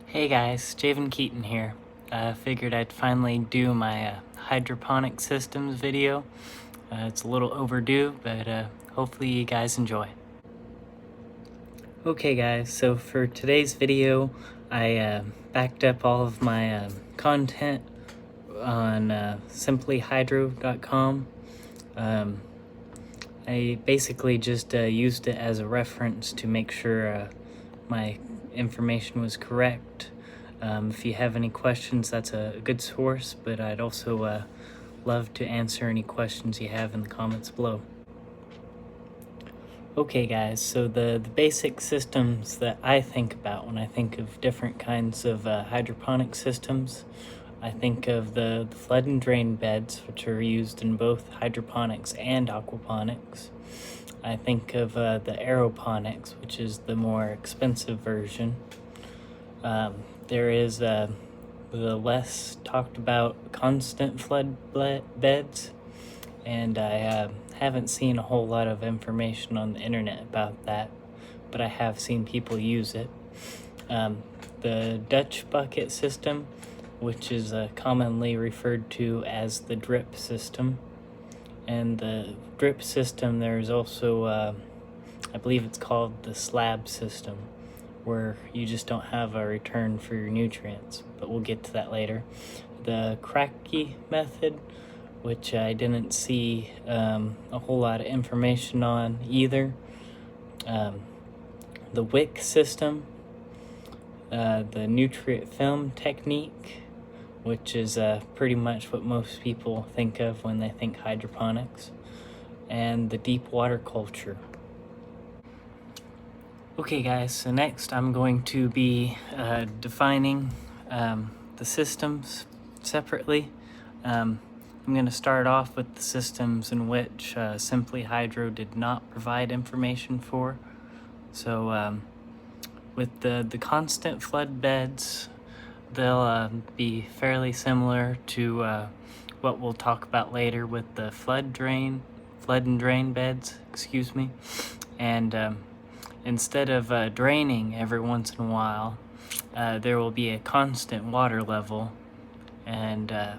Hey guys, Javen Keaton here. Figured I'd finally do my Hydroponic Systems video. It's a little overdue, but hopefully you guys enjoy. Okay guys, so for today's video, I backed up all of my content on simplyhydro.com. I basically just used it as a reference to make sure my information was correct. If you have any questions, that's a good source, but I'd also love to answer any questions you have in the comments below. Okay guys, so the basic systems that I think about when I think of different kinds of hydroponic systems, I think of the flood and drain beds, which are used in both hydroponics and aquaponics. I think of the aeroponics, which is the more expensive version. There is the less talked about constant flood beds, and I haven't seen a whole lot of information on the internet about that, but I have seen people use it. The Dutch bucket system, which is commonly referred to as the drip system. And the drip system, there's also, I believe it's called the slab system, where you just don't have a return for your nutrients, but we'll get to that later. The cracky method, which I didn't see a whole lot of information on either. The Wick system, the nutrient film technique, which is pretty much what most people think of when they think hydroponics, and the deep water culture. Okay guys, so next I'm going to be defining the systems separately. I'm going to start off with the systems in which Simply Hydro did not provide information for. So with the constant flood beds, they'll be fairly similar to what we'll talk about later with the flood and drain beds, and instead of draining every once in a while, there will be a constant water level and a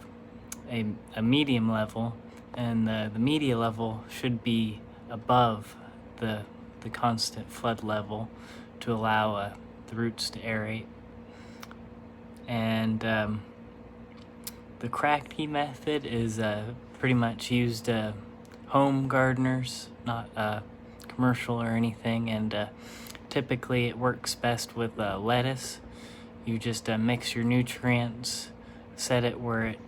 medium level, and the media level should be above the constant flood level to allow the roots to aerate. And the cracky method is pretty much used home gardeners, not commercial or anything, and typically it works best with lettuce. You just mix your nutrients, set it where it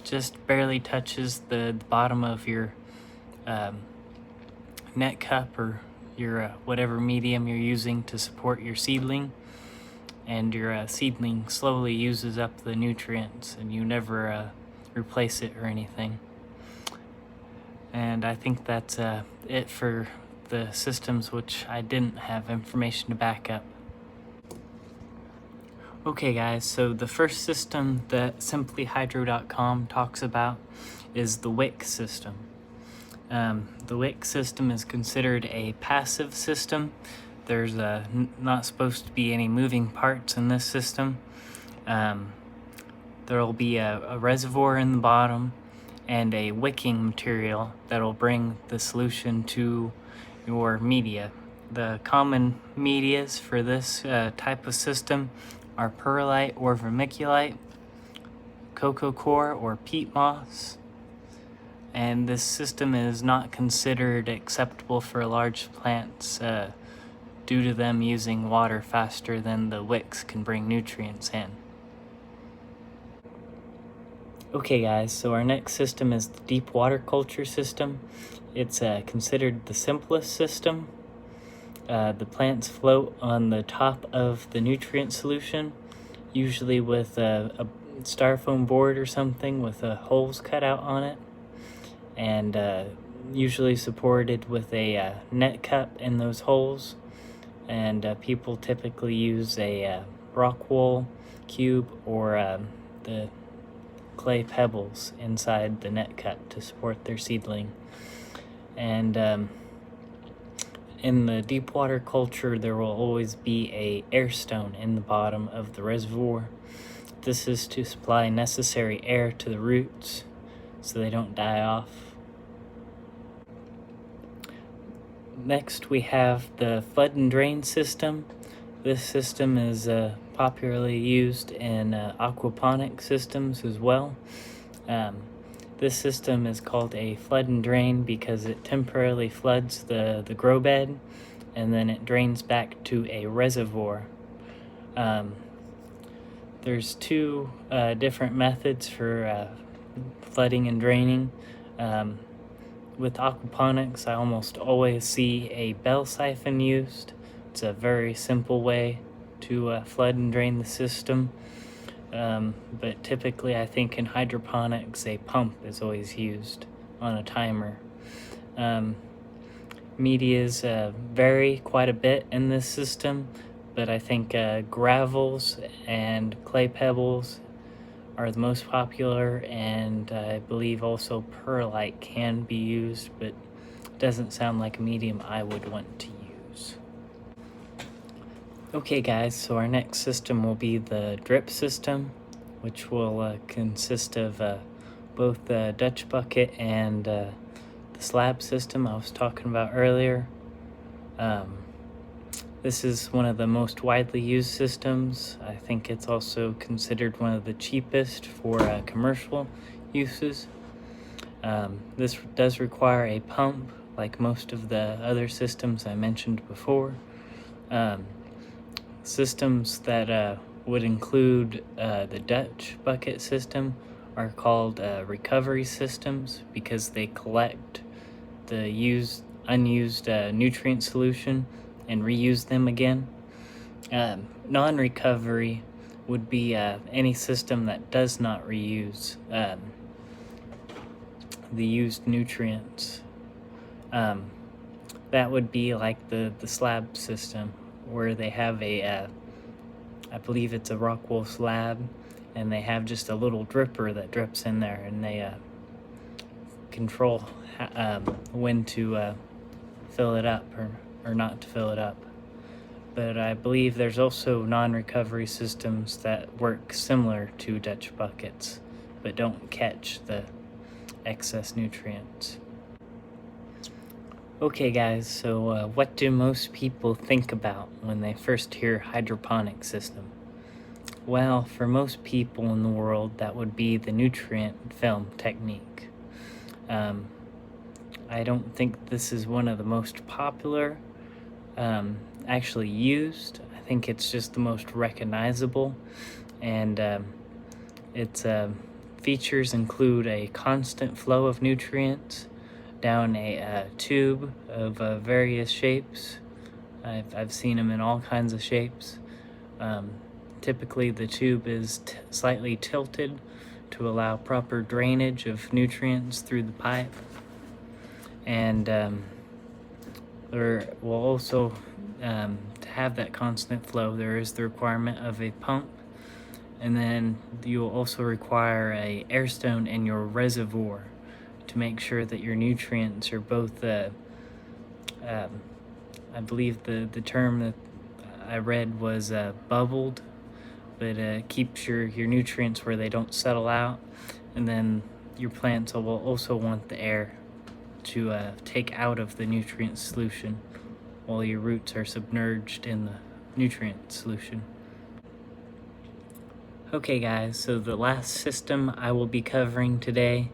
just barely touches the bottom of your net cup or your whatever medium you're using to support your seedling, and your seedling slowly uses up the nutrients, and you never replace it or anything. And I think that's it for the systems which I didn't have information to back up. Okay guys, so the first system that simplyhydro.com talks about is the Wick system. The Wick system is considered a passive system. There's not supposed to be any moving parts in this system. There will be a reservoir in the bottom and a wicking material that will bring the solution to your media. The common medias for this type of system are perlite or vermiculite, cocoa coir or peat moss, and this system is not considered acceptable for large plants due to them using water faster than the wicks can bring nutrients in. Okay guys, so our next system is the deep water culture system. It's considered the simplest system. The plants float on the top of the nutrient solution, usually with a styrofoam board or something with holes cut out on it, and usually supported with a net cup in those holes. And people typically use a rock wool cube or the clay pebbles inside the net cup to support their seedling. And In the deep water culture, there will always be a air stone in the bottom of the reservoir. This is to supply necessary air to the roots so they don't die off. Next, we have the flood and drain system. This system is popularly used in aquaponic systems as well. This system is called a flood and drain because it temporarily floods the grow bed and then it drains back to a reservoir. There's two different methods for flooding and draining. With aquaponics, I almost always see a bell siphon used. It's a very simple way to flood and drain the system. But typically I think in hydroponics a pump is always used on a timer. Medias vary quite a bit in this system, but I think gravels and clay pebbles are the most popular, and I believe also perlite can be used, but it doesn't sound like a medium I would want to use. Okay guys, so our next system will be the drip system, which will consist of both the Dutch bucket and the slab system I was talking about earlier. This is one of the most widely used systems. I think it's also considered one of the cheapest for commercial uses. This does require a pump, like most of the other systems I mentioned before. Systems that would include the Dutch bucket system are called recovery systems because they collect the unused nutrient solution and reuse them again. Non-recovery would be any system that does not reuse the used nutrients. That would be like the slab system, where they have I believe it's a rock wool slab, and they have just a little dripper that drips in there, and they control when to fill it up or not to fill it up. But I believe there's also non-recovery systems that work similar to Dutch buckets, but don't catch the excess nutrients. Okay guys, so what do most people think about when they first hear hydroponic system? Well, for most people in the world, that would be the nutrient film technique. I don't think this is one of the most popular actually used. I think it's just the most recognizable, and its features include a constant flow of nutrients down a tube of various shapes. I've seen them in all kinds of shapes. Typically the tube is slightly tilted to allow proper drainage of nutrients through the pipe, and there will also to have that constant flow, there is the requirement of a pump, and then you will also require a air stone in your reservoir to make sure that your nutrients are both I believe the term that I read was bubbled, but keeps your nutrients where they don't settle out, and then your plants will also want the air to take out of the nutrient solution while your roots are submerged in the nutrient solution. Okay guys, so the last system I will be covering today,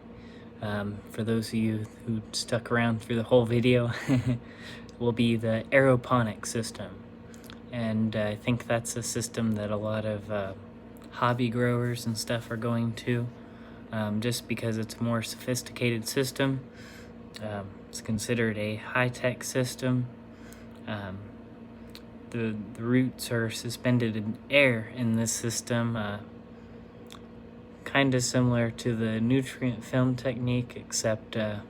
for those of you who stuck around through the whole video, will be the Aeroponic system. And I think that's a system that a lot of hobby growers and stuff are going to, just because it's a more sophisticated system. It's considered a high-tech system. The roots are suspended in air in this system, kind of similar to the nutrient film technique, except I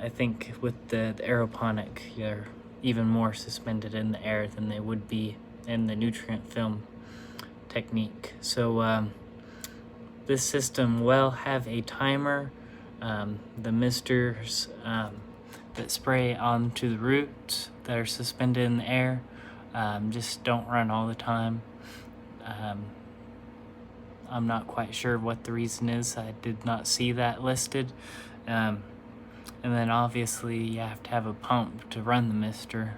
think with the aeroponic, you're even more suspended in the air than they would be in the nutrient film technique. So this system will have a timer. The misters that spray onto the roots that are suspended in the air. Just don't run all the time. I'm not quite sure what the reason is. I did not see that listed. And then obviously you have to have a pump to run the mister.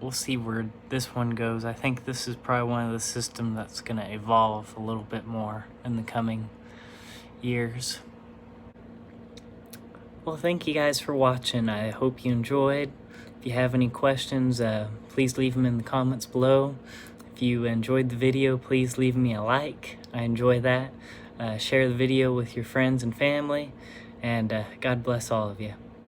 We'll see where this one goes. I think this is probably one of the systems that's going to evolve a little bit more in the coming years. Well, thank you guys for watching. I hope you enjoyed. If you have any questions, please leave them in the comments below. If you enjoyed the video, please leave me a like. I enjoy that. Share the video with your friends and family, and God bless all of you.